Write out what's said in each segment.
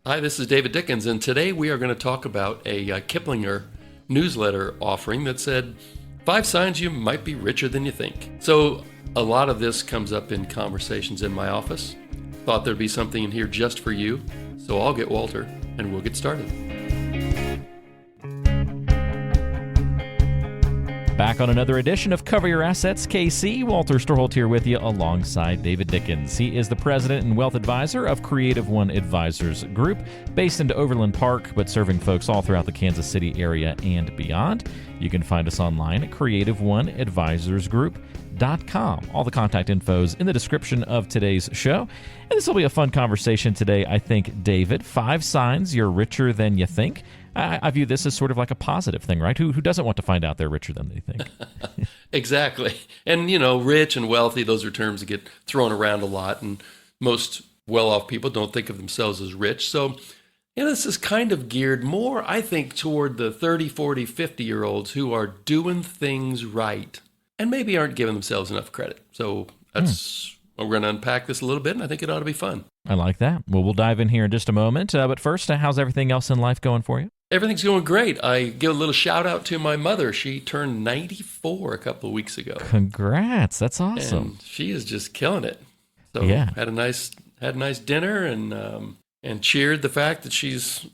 Hi, this is David Dickens, and today we are going to talk about a Kiplinger newsletter offering that said 5 signs you might be richer than you think. So a lot of this comes up in conversations in my office. Thought there'd be something in here just for you, so I'll get Walter and we'll get started. Back on another edition of Cover Your Assets, KC. Walter Storholt here with you alongside David Dickens. He is the president and wealth advisor of Creative One Advisors Group, based in Overland Park, but serving folks all throughout the Kansas City area and beyond. You can find us online at creativeoneadvisorsgroup.com. All the contact info is in the description of today's show. And this will be a fun conversation today, I think, David. 5 signs you're richer than you think. I view this as sort of like a positive thing, right? Who doesn't want to find out they're richer than they think? Exactly. And, rich and wealthy, those are terms that get thrown around a lot. And most well-off people don't think of themselves as rich. So, this is kind of geared more, I think, toward the 30, 40, 50-year-olds who are doing things right and maybe aren't giving themselves enough credit. So that's we're going to unpack this a little bit, and I think it ought to be fun. I like that. Well, we'll dive in here in just a moment. But first, how's everything else in life going for you? Everything's going great. I give a little shout out to my mother. She turned 94 a couple of weeks ago. Congrats. That's awesome. And she is just killing it. So yeah. had a nice dinner and cheered the fact that she's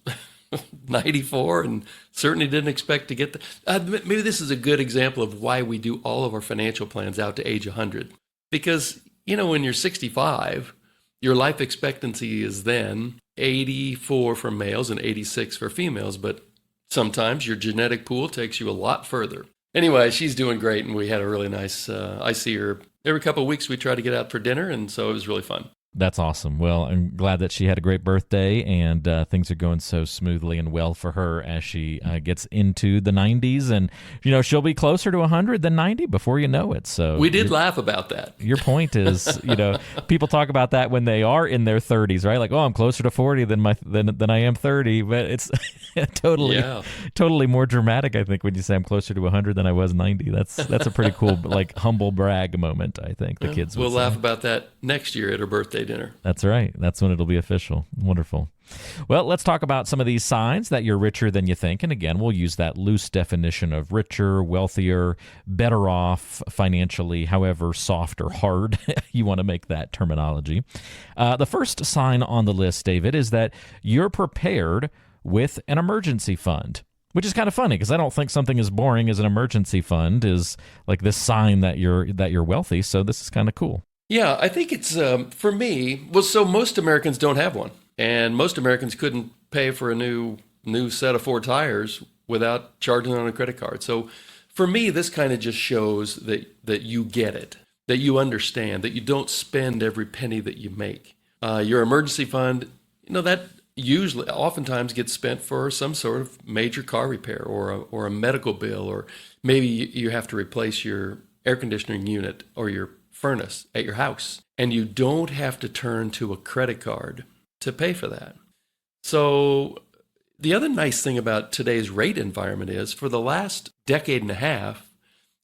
94 and certainly didn't expect to get maybe this is a good example of why we do all of our financial plans out to age 100. Because, when you're 65, your life expectancy is then 84 for males and 86 for females, but sometimes your genetic pool takes you a lot further. Anyway, she's doing great, and we had a really nice, I see her every couple of weeks. We try to get out for dinner, and so it was really fun. That's awesome. Well, I'm glad that she had a great birthday, and things are going so smoothly and well for her as she gets into the 90s. And, she'll be closer to 100 than 90 before you know it. So we did laugh about that. Your point is, people talk about that when they are in their 30s, right? Like, oh, I'm closer to 40 than I am 30. But it's totally more dramatic, I think, when you say I'm closer to 100 than I was 90. That's a pretty cool, humble brag moment, I think, the kids will say. laugh about that next year at her birthday dinner. That's right. That's when it'll be official. Wonderful. Well, let's talk about some of these signs that you're richer than you think. And again, we'll use that loose definition of richer, wealthier, better off financially, however soft or hard you want to make that terminology. The first sign on the list, David, is that you're prepared with an emergency fund. Which is kind of funny because I don't think something as boring as an emergency fund is like this sign that you're wealthy. So this is kind of cool. Yeah, I think it's, for me, so most Americans don't have one. And most Americans couldn't pay for a new set of 4 tires without charging on a credit card. So for me, this kind of just shows that you get it, that you understand, that you don't spend every penny that you make. Your emergency fund, that usually, oftentimes gets spent for some sort of major car repair or a medical bill, or maybe you have to replace your air conditioning unit or your furnace at your house, and you don't have to turn to a credit card to pay for that. So the other nice thing about today's rate environment is for the last decade and a half,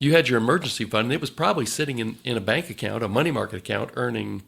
you had your emergency fund, and it was probably sitting in a bank account, a money market account, earning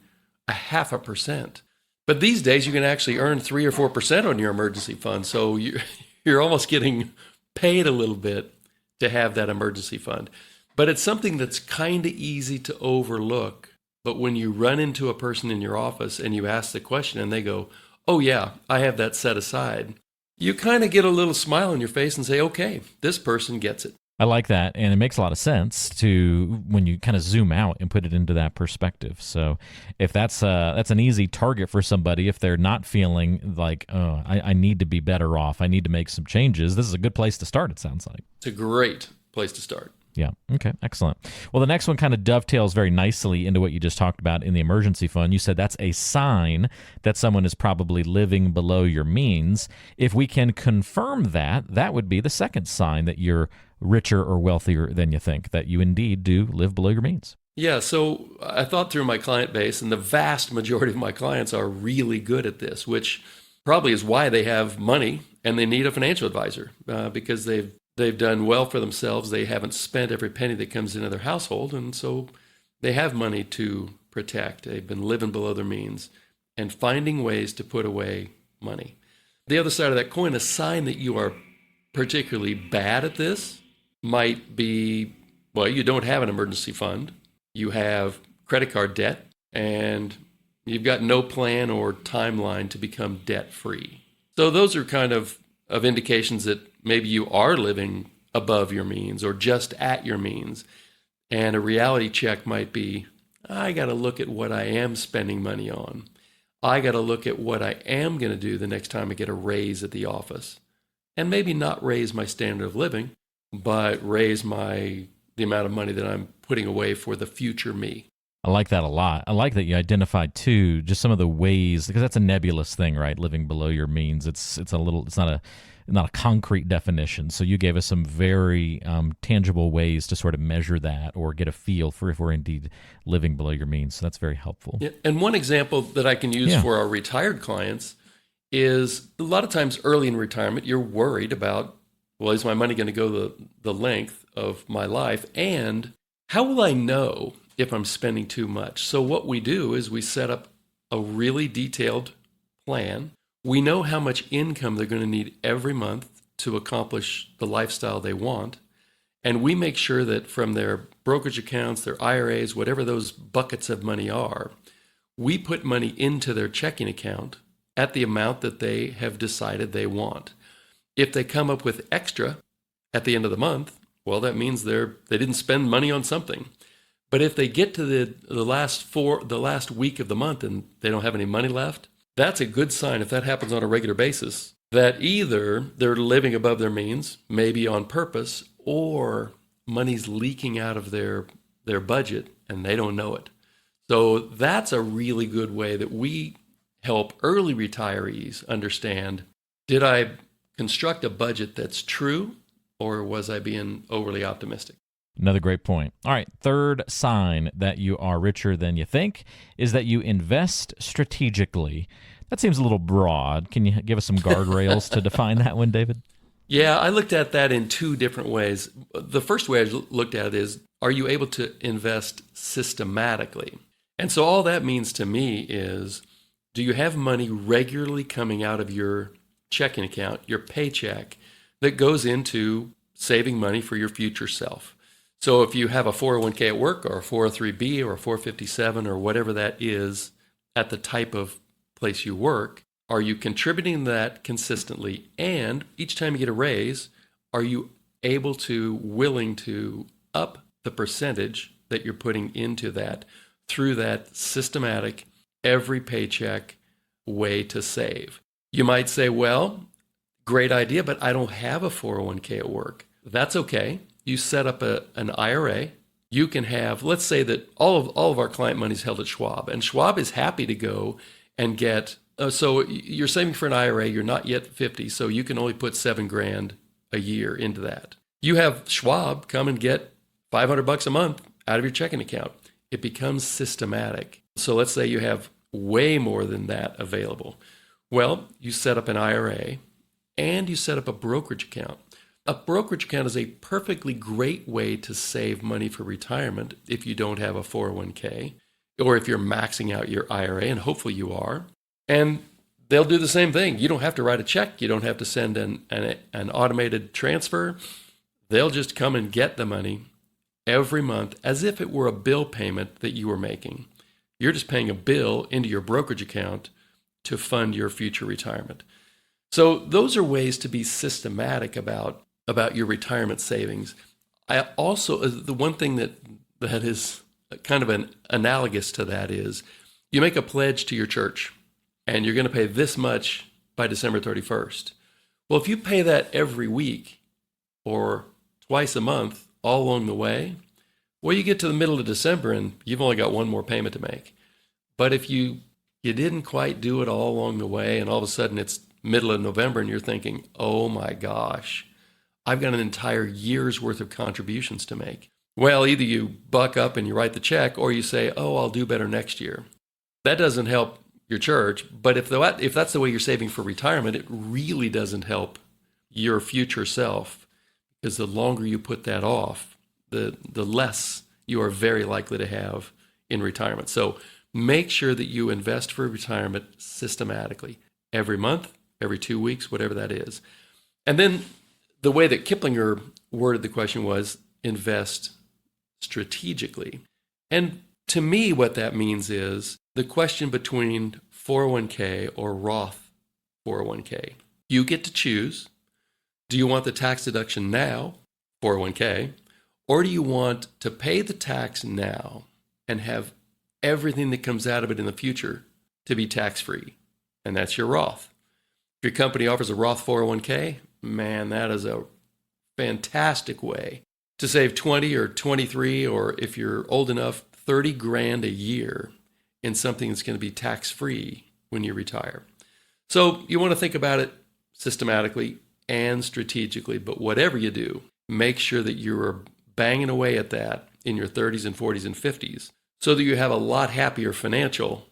0.5%. But these days, you can actually earn 3 or 4% on your emergency fund. So you're almost getting paid a little bit to have that emergency fund. But it's something that's kind of easy to overlook. But when you run into a person in your office and you ask the question and they go, oh yeah, I have that set aside, you kind of get a little smile on your face and say, okay, this person gets it. I like that, and it makes a lot of sense to when you kind of zoom out and put it into that perspective. So if that's an easy target for somebody, if they're not feeling like, oh, I need to be better off, I need to make some changes, this is a good place to start, it sounds like. It's a great place to start. Yeah. Okay. Excellent. Well, the next one kind of dovetails very nicely into what you just talked about in the emergency fund. You said that's a sign that someone is probably living below your means. If we can confirm that, that would be the second sign that you're richer or wealthier than you think, that you indeed do live below your means. Yeah. So I thought through my client base, and the vast majority of my clients are really good at this, which probably is why they have money and they need a financial advisor, because they've done well for themselves. They haven't spent every penny that comes into their household, and so they have money to protect. They've been living below their means and finding ways to put away money. The other side of that coin, a sign that you are particularly bad at this might be, well, you don't have an emergency fund, you have credit card debt, and you've got no plan or timeline to become debt free. So those are kind of indications that maybe you are living above your means or just at your means. And a reality check might be, I got to look at what I am spending money on. I got to look at what I am going to do the next time I get a raise at the office. And maybe not raise my standard of living, but raise the amount of money that I'm putting away for the future me. I like that a lot. I like that you identified too just some of the ways, because that's a nebulous thing, right? Living below your means. It's not a concrete definition. So you gave us some very tangible ways to sort of measure that or get a feel for if we're indeed living below your means. So that's very helpful. Yeah. And one example that I can use for our retired clients is a lot of times early in retirement, you're worried about, well, is my money going to go the length of my life? And how will I know if I'm spending too much? So what we do is we set up a really detailed plan. We know how much income they're going to need every month to accomplish the lifestyle they want. And we make sure that from their brokerage accounts, their IRAs, whatever those buckets of money are, we put money into their checking account at the amount that they have decided they want. If they come up with extra at the end of the month, well, that means they didn't spend money on something. But if they get to the last week of the month and they don't have any money left, that's a good sign, if that happens on a regular basis, that either they're living above their means, maybe on purpose, or money's leaking out of their budget and they don't know it. So that's a really good way that we help early retirees understand, did I construct a budget that's true, or was I being overly optimistic? Another great point. All right, third sign that you are richer than you think is that you invest strategically. That seems a little broad. Can you give us some guardrails to define that one, David? Yeah, I looked at that in two different ways. The first way I looked at it is, are you able to invest systematically? And so all that means to me is, do you have money regularly coming out of your checking account, your paycheck, that goes into saving money for your future self? So if you have a 401k at work or a 403b or a 457 or whatever that is at the type of place you work, are you contributing that consistently? And each time you get a raise, are you willing to up the percentage that you're putting into that through that systematic, every paycheck way to save? You might say, well, great idea, but I don't have a 401k at work. That's okay. You set up an IRA. You can have, let's say that all of our client money is held at Schwab, and Schwab is happy to go and get, so you're saving for an IRA, you're not yet 50, so you can only put $7,000 a year into that. You have Schwab come and get $500 a month out of your checking account. It becomes systematic. So let's say you have way more than that available. Well, you set up an IRA and you set up a brokerage account. A brokerage account is a perfectly great way to save money for retirement if you don't have a 401k, or if you're maxing out your IRA, and hopefully you are. And they'll do the same thing. You don't have to write a check. You don't have to send an automated transfer. They'll just come and get the money every month as if it were a bill payment that you were making. You're just paying a bill into your brokerage account to fund your future retirement. So those are ways to be systematic about your retirement savings. I also, the one thing that is kind of an analogous to that is, you make a pledge to your church and you're going to pay this much by December 31st. Well, if you pay that every week or twice a month all along the way, well, you get to the middle of December and you've only got one more payment to make. But if you didn't quite do it all along the way, and all of a sudden it's middle of November and you're thinking, oh my gosh, I've got an entire year's worth of contributions to make. Well, either you buck up and you write the check, or you say, oh, I'll do better next year. That doesn't help your church, but if that's the way you're saving for retirement, it really doesn't help your future self, because the longer you put that off, the less you are very likely to have in retirement. So make sure that you invest for retirement systematically every month, every 2 weeks, whatever that is. And then the way that Kiplinger worded the question was invest strategically. And to me, what that means is the question between 401k or Roth 401k. You get to choose. Do you want the tax deduction now, 401k, or do you want to pay the tax now and have everything that comes out of it in the future to be tax-free? And that's your Roth. If your company offers a Roth 401k, man, that is a fantastic way to save 20 or 23, or if you're old enough, 30 grand a year in something that's going to be tax-free when you retire. So you want to think about it systematically and strategically, but whatever you do, make sure that you're banging away at that in your 30s and 40s and 50s so that you have a lot happier financial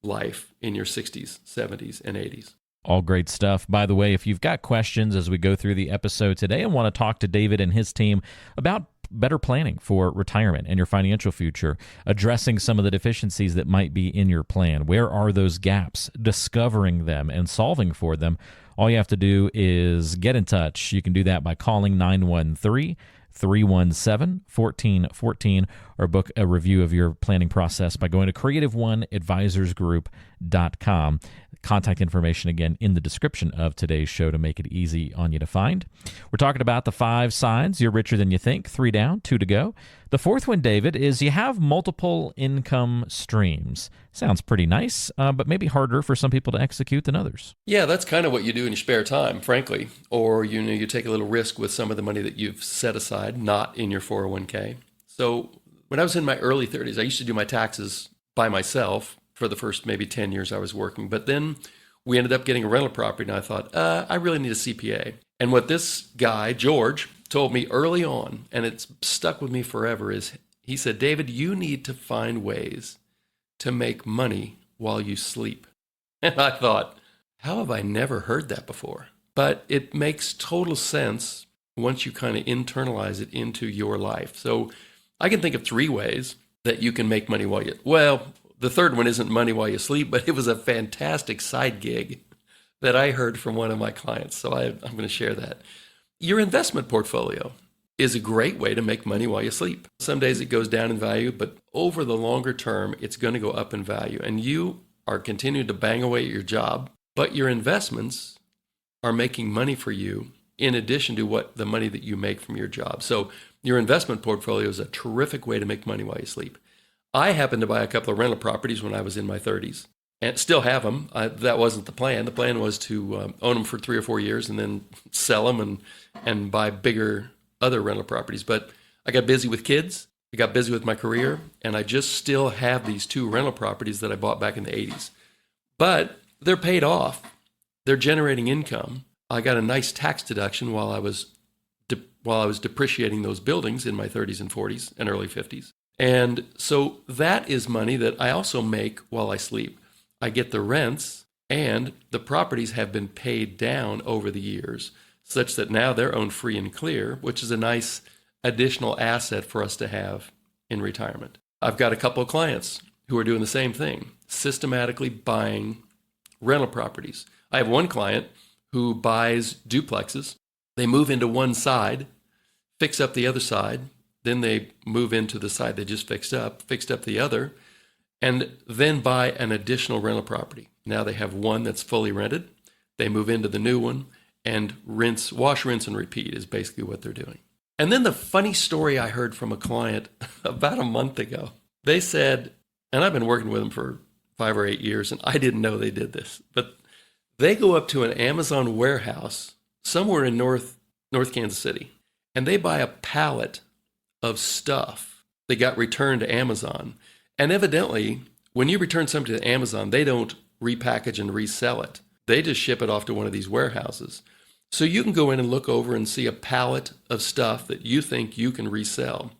life in your 60s, 70s, and 80s. All great stuff. By the way, if you've got questions as we go through the episode today and want to talk to David and his team about better planning for retirement and your financial future, addressing some of the deficiencies that might be in your plan, where are those gaps, discovering them and solving for them, all you have to do is get in touch. You can do that by calling 913-317-1414 or book a review of your planning process by going to creativeoneadvisorsgroup.com. Contact information, again, in the description of today's show to make it easy on you to find. We're talking about the 5 signs you're richer than you think. 3 down, 2 to go. The fourth one, David, is you have multiple income streams. Sounds pretty nice, but maybe harder for some people to execute than others. Yeah, that's kind of what you do in your spare time, frankly. Or, you take a little risk with some of the money that you've set aside, not in your 401k. So when I was in my early 30s, I used to do my taxes by myself for the first maybe 10 years I was working. But then we ended up getting a rental property, and I thought, I really need a CPA. And what this guy, George, told me early on, and it's stuck with me forever, is he said, David, you need to find ways to make money while you sleep. And I thought, how have I never heard that before? But it makes total sense once you kind of internalize it into your life. So I can think of 3 ways that you can make money while the third one isn't money while you sleep, but it was a fantastic side gig that I heard from one of my clients. So I'm going to share that. Your investment portfolio is a great way to make money while you sleep. Some days it goes down in value, but over the longer term, it's going to go up in value. And you are continuing to bang away at your job, but your investments are making money for you in addition to what the money that you make from your job. So your investment portfolio is a terrific way to make money while you sleep. I happened to buy a couple of rental properties when I was in my 30s and still have them. That wasn't the plan. The plan was to own them for 3 or 4 years and then sell them and buy bigger other rental properties. But I got busy with kids. I got busy with my career, and I just still have these 2 rental properties that I bought back in the 80s. But they're paid off. They're generating income. I got a nice tax deduction while I was depreciating those buildings in my 30s and 40s and early 50s. And so that is money that I also make while I sleep. I get the rents, and the properties have been paid down over the years such that now they're owned free and clear, which is a nice additional asset for us to have in retirement. I've got a couple of clients who are doing the same thing, systematically buying rental properties. I have one client who buys duplexes. They move into one side, fix up the other side, then they move into the side they just fixed up the other, and then buy an additional rental property. Now they have one that's fully rented. They move into the new one and wash, rinse, and repeat is basically what they're doing. And then the funny story I heard from a client about a month ago. They said, and I've been working with them for 5 or 8 years, and I didn't know they did this, but they go up to an Amazon warehouse somewhere in North Kansas City, and they buy a pallet of stuff that got returned to Amazon. And evidently, when you return something to Amazon, they don't repackage and resell it. They just ship it off to one of these warehouses. So you can go in and look over and see a pallet of stuff that you think you can resell.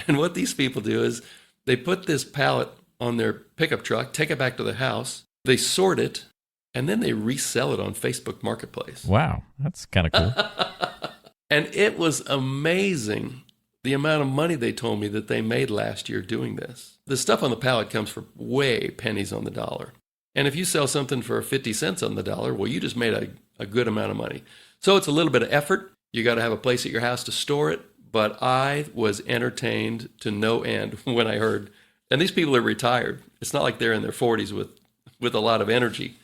And what these people do is they put this pallet on their pickup truck, take it back to the house, they sort it, and then they resell it on Facebook Marketplace. Wow, that's kind of cool. And it was amazing the amount of money they told me that they made last year doing this. The stuff on the pallet comes for way pennies on the dollar. And if you sell something for 50 cents on the dollar, well, you just made a good amount of money. So it's a little bit of effort. You got to have a place at your house to store it. But I was entertained to no end when I heard, and these people are retired. It's not like they're in their 40s with a lot of energy,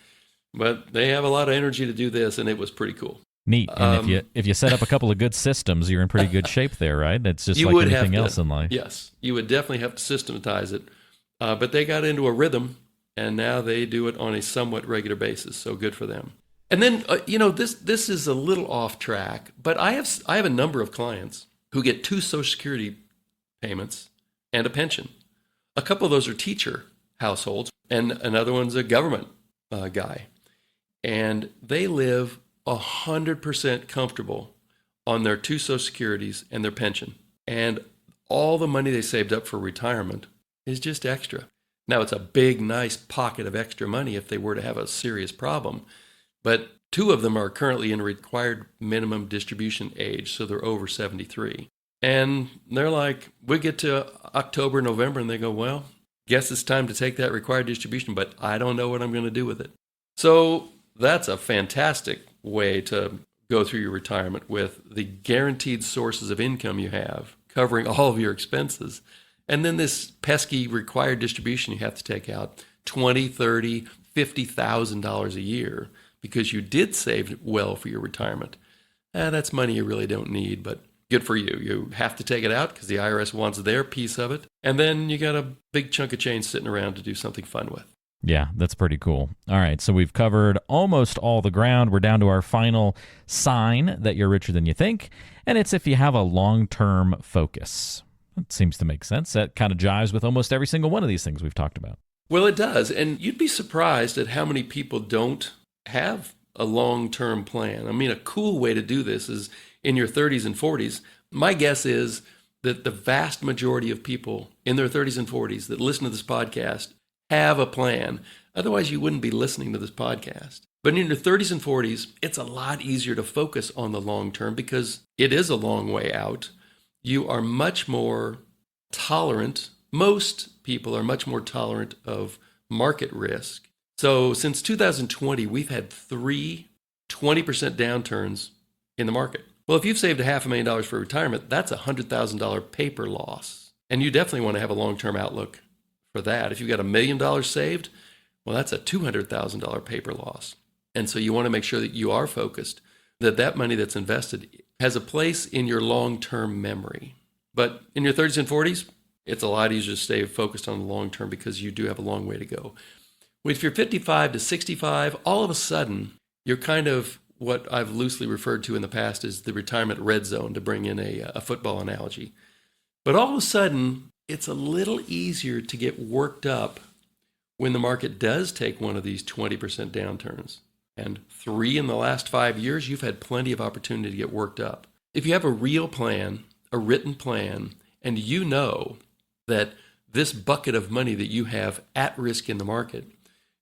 but they have a lot of energy to do this, and it was pretty cool. Neat. And if you set up a couple of good systems, you're in pretty good shape there, right? It's just like anything else in life. Yes, you would definitely have to systematize it. But they got into a rhythm, and now they do it on a somewhat regular basis. So good for them. And then this is a little off track, but I have a number of clients who get 2 Social Security payments and a pension. A couple of those are teacher households, and another one's a government guy. And they live 100% comfortable on their 2 Social Securities and their pension. And all the money they saved up for retirement is just extra. Now, it's a big, nice pocket of extra money if they were to have a serious problem. But 2 of them are currently in required minimum distribution age, so they're over 73. And they're like, we get to October, November, and they go, well, guess it's time to take that required distribution, but I don't know what I'm going to do with it. So that's a fantastic way to go through your retirement with the guaranteed sources of income you have, covering all of your expenses. And then this pesky required distribution you have to take out, $20,000, $30,000, $50,000 a year, because you did save well for your retirement. That's money you really don't need, but good for you. You have to take it out because the IRS wants their piece of it. And then you got a big chunk of change sitting around to do something fun with. Yeah, that's pretty cool. All right, so we've covered almost all the ground. We're down to our final sign that you're richer than you think, and it's if you have a long-term focus. That seems to make sense. That kind of jives with almost every single one of these things we've talked about. Well, it does, and you'd be surprised at how many people don't have a long-term plan. I mean, a cool way to do this is in your 30s and 40s. My guess is that the vast majority of people in their 30s and 40s that listen to this podcast have a plan. Otherwise, you wouldn't be listening to this podcast. But in your 30s and 40s, it's a lot easier to focus on the long term because it is a long way out. You are much more tolerant. Most people are much more tolerant of market risk. So since 2020, we've had 3 20% downturns in the market. Well, if you've saved $500,000 for retirement, that's a $100,000 paper loss. And you definitely want to have a long-term outlook for that. If you've got $1 million saved, well, that's a $200,000 paper loss. And so you want to make sure that you are focused, that that money that's invested has a place in your long-term memory. But in your 30s and 40s, it's a lot easier to stay focused on the long term because you do have a long way to go. If you're 55 to 65, all of a sudden, you're kind of what I've loosely referred to in the past as the retirement red zone, to bring in a football analogy. But all of a sudden, it's a little easier to get worked up when the market does take one of these 20% downturns. And 3 in the last 5 years, you've had plenty of opportunity to get worked up. If you have a real plan, a written plan, and you know that this bucket of money that you have at risk in the market,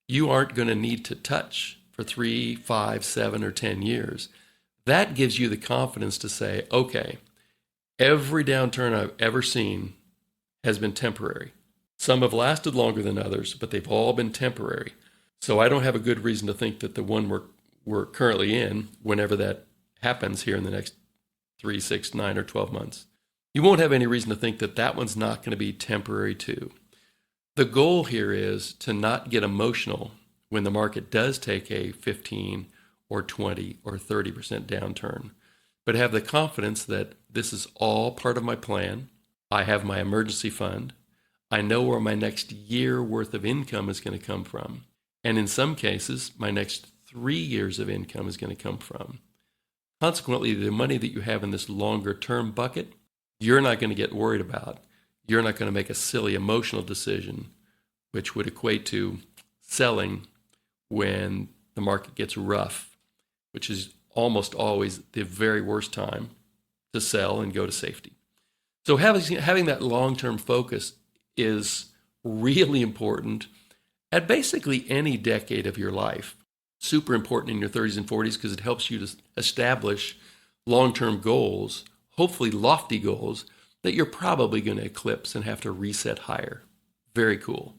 you aren't going to need to touch for 3, 5, 7, or 10 years. That gives you the confidence to say, okay, every downturn I've ever seen has been temporary. Some have lasted longer than others, but they've all been temporary. So I don't have a good reason to think that the one we're currently in, whenever that happens here in the next 3, 6, 9, or 12 months, you won't have any reason to think that that one's not going to be temporary too. The goal here is to not get emotional when the market does take a 15 or 20 or 30% downturn, but have the confidence that this is all part of my plan. I have my emergency fund. I know where my next year worth of income is going to come from. And in some cases, my next 3 years of income is going to come from. Consequently, the money that you have in this longer term bucket, you're not going to get worried about. You're not going to make a silly emotional decision, which would equate to selling when the market gets rough, which is almost always the very worst time to sell and go to safety. So having that long-term focus is really important at basically any decade of your life. Super important in your 30s and 40s because it helps you to establish long-term goals, hopefully lofty goals, that you're probably going to eclipse and have to reset higher. Very cool.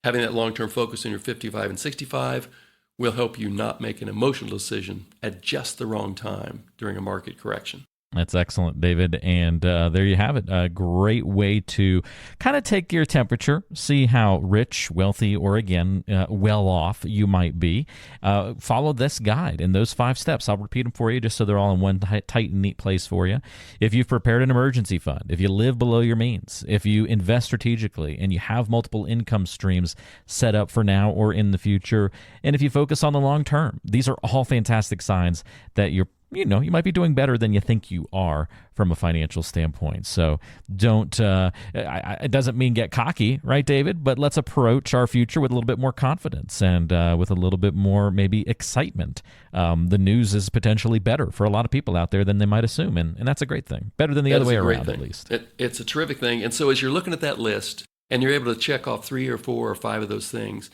Having that long-term focus in your 55 and 65 will help you not make an emotional decision at just the wrong time during a market correction. That's excellent, David. And there you have it. A great way to kind of take your temperature, see how rich, wealthy, or again, well off you might be. Follow this guide and those 5 steps. I'll repeat them for you just so they're all in one tight and neat place for you. If you've prepared an emergency fund, if you live below your means, if you invest strategically, and you have multiple income streams set up for now or in the future, and if you focus on the long term, these are all fantastic signs that you might be doing better than you think you are from a financial standpoint. So don't, it doesn't mean get cocky, right, David? But let's approach our future with a little bit more confidence and with a little bit more maybe excitement. The news is potentially better for a lot of people out there than they might assume. And that's a great thing. Better than the other way around, at least. It's a terrific thing. And so as you're looking at that list and you're able to check off 3 or 4 or 5 of those things,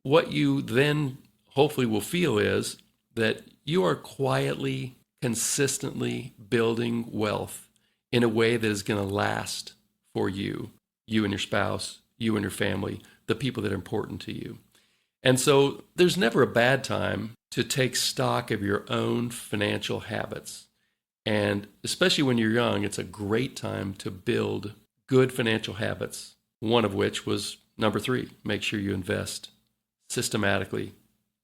what you then hopefully will feel is that you are quietly, consistently building wealth in a way that is going to last for you and your spouse, you and your family, the people that are important to you. And so there's never a bad time to take stock of your own financial habits. And especially when you're young, it's a great time to build good financial habits, one of which was number 3, make sure you invest systematically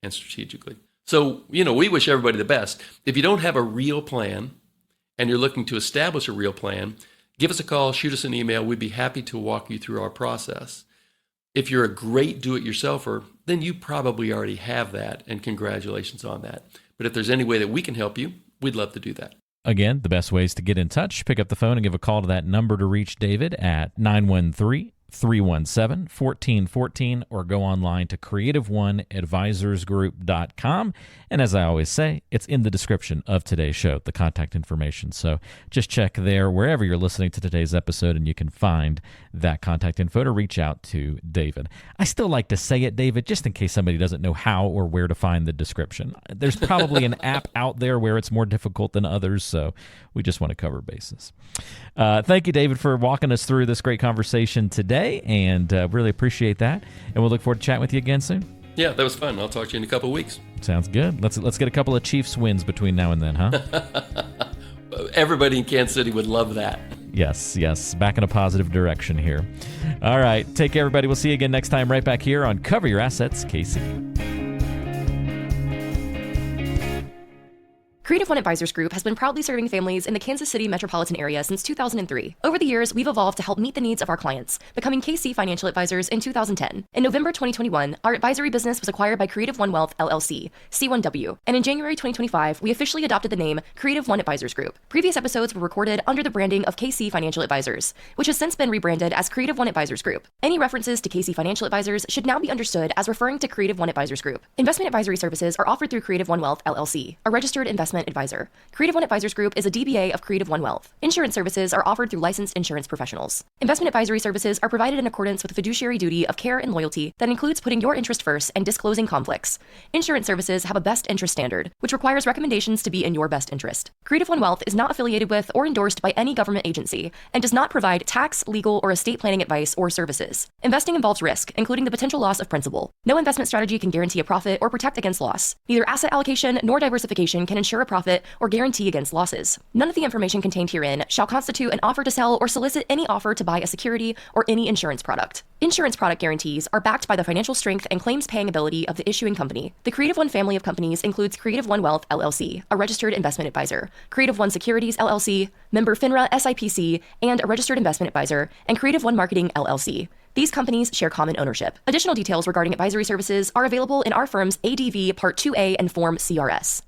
and strategically. So, we wish everybody the best. If you don't have a real plan and you're looking to establish a real plan, give us a call, shoot us an email. We'd be happy to walk you through our process. If you're a great do-it-yourselfer, then you probably already have that, and congratulations on that. But if there's any way that we can help you, we'd love to do that. Again, the best ways to get in touch, pick up the phone and give a call to that number to reach David at 913-317-1414, or go online to creativeoneadvisorsgroup.com. And as I always say, it's in the description of today's show, the contact information. So just check there wherever you're listening to today's episode, and you can find that contact info to reach out to David. I still like to say it, David, just in case somebody doesn't know how or where to find the description. There's probably an app out there where it's more difficult than others, so we just want to cover bases. Thank you, David, for walking us through this great conversation today, and really appreciate that. And we'll look forward to chatting with you again soon. Yeah, that was fun. I'll talk to you in a couple of weeks. Sounds good. Let's get a couple of Chiefs wins between now and then, huh? Everybody in Kansas City would love that. Yes. Back in a positive direction here. All right. Take care, everybody. We'll see you again next time right back here on Cover Your Assets, KC. Creative One Advisors Group has been proudly serving families in the Kansas City metropolitan area since 2003. Over the years, we've evolved to help meet the needs of our clients, becoming KC Financial Advisors in 2010. In November 2021, our advisory business was acquired by Creative One Wealth, LLC, C1W, and in January 2025, we officially adopted the name Creative One Advisors Group. Previous episodes were recorded under the branding of KC Financial Advisors, which has since been rebranded as Creative One Advisors Group. Any references to KC Financial Advisors should now be understood as referring to Creative One Advisors Group. Investment advisory services are offered through Creative One Wealth, LLC, a registered investment advisor. Creative One Advisors Group is a DBA of Creative One Wealth. Insurance services are offered through licensed insurance professionals. Investment advisory services are provided in accordance with the fiduciary duty of care and loyalty that includes putting your interest first and disclosing conflicts. Insurance services have a best interest standard, which requires recommendations to be in your best interest. Creative One Wealth is not affiliated with or endorsed by any government agency and does not provide tax, legal, or estate planning advice or services. Investing involves risk, including the potential loss of principal. No investment strategy can guarantee a profit or protect against loss. Neither asset allocation nor diversification can ensure a profit or guarantee against losses. None of the information contained herein shall constitute an offer to sell or solicit any offer to buy a security or any insurance product. Insurance product guarantees are backed by the financial strength and claims paying ability of the issuing company. The Creative One family of companies includes Creative One Wealth, LLC, a registered investment advisor, Creative One Securities, LLC, member FINRA SIPC, and a registered investment advisor, and Creative One Marketing, LLC. These companies share common ownership. Additional details regarding advisory services are available in our firm's ADV Part 2A and Form CRS.